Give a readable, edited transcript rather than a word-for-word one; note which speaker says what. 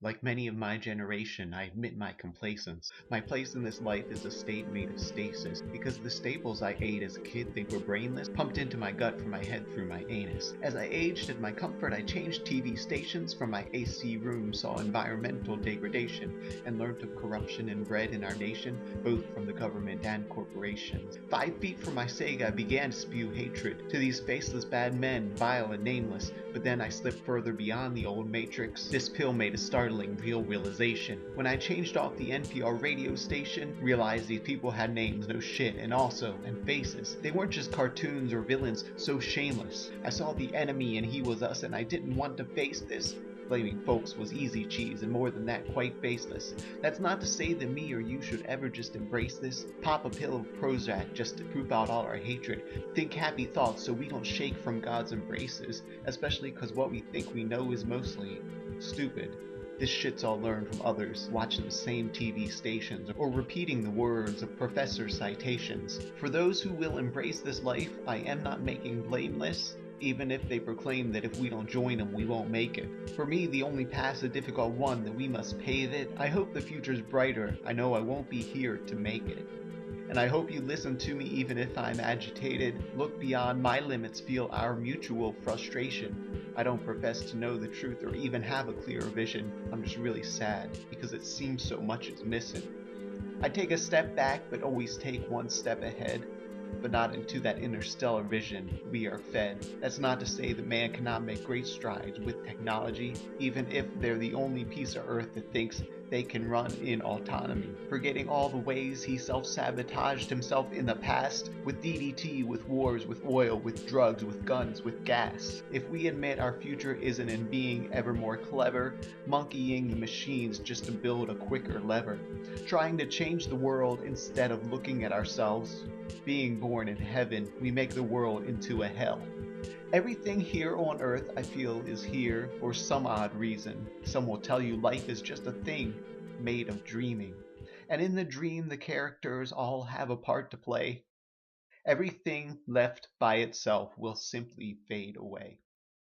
Speaker 1: Like many of my generation, I admit my complacence. My place in this life is a state made of stasis, because the staples I ate as a kid they were brainless, pumped into my gut from my head through my anus. As I aged in my comfort, I changed TV stations. From my AC room saw environmental degradation, and learnt of corruption inbred in our nation, both from the government and corporations. 5 feet from my Sega, I began to spew hatred to these faceless bad men, vile and nameless, but then I slipped further beyond the old matrix. This pill made a startling real realization. When I changed off the NPR radio station, realized these people had names, no shit, and faces. They weren't just cartoons or villains, so shameless. I saw the enemy and he was us, and I didn't want to face this. Blaming folks was easy cheese, and more than that, quite baseless. That's not to say that me or you should ever just embrace this. Pop a pill of Prozac just to poop out all our hatred. Think happy thoughts so we don't shake from God's embraces, especially cause what we think we know is mostly stupid. This shit's all learned from others, watching the same TV stations, or repeating the words of professor citations. For those who will embrace this life, I am not making blameless, even if they proclaim that if we don't join them, we won't make it. For me, the only path's a difficult one that we must pave it. I hope the future's brighter. I know I won't be here to make it. And I hope you listen to me even if I'm agitated. Look beyond my limits, feel our mutual frustration. I don't profess to know the truth or even have a clear vision. I'm just really sad because it seems so much is missing. I take a step back but always take one step ahead, but not into that interstellar vision we are fed. That's not to say that man cannot make great strides with technology, even if they're the only piece of Earth that thinks they can run in autonomy, forgetting all the ways he self-sabotaged himself in the past, with DDT, with wars, with oil, with drugs, with guns, with gas. If we admit our future isn't in being ever more clever, monkeying the machines just to build a quicker lever, trying to change the world instead of looking at ourselves, being born in heaven, we make the world into a hell. Everything here on earth I feel is here for some odd reason. Some will tell you life is just a thing made of dreaming. And in the dream the characters all have a part to play. Everything left by itself will simply fade away.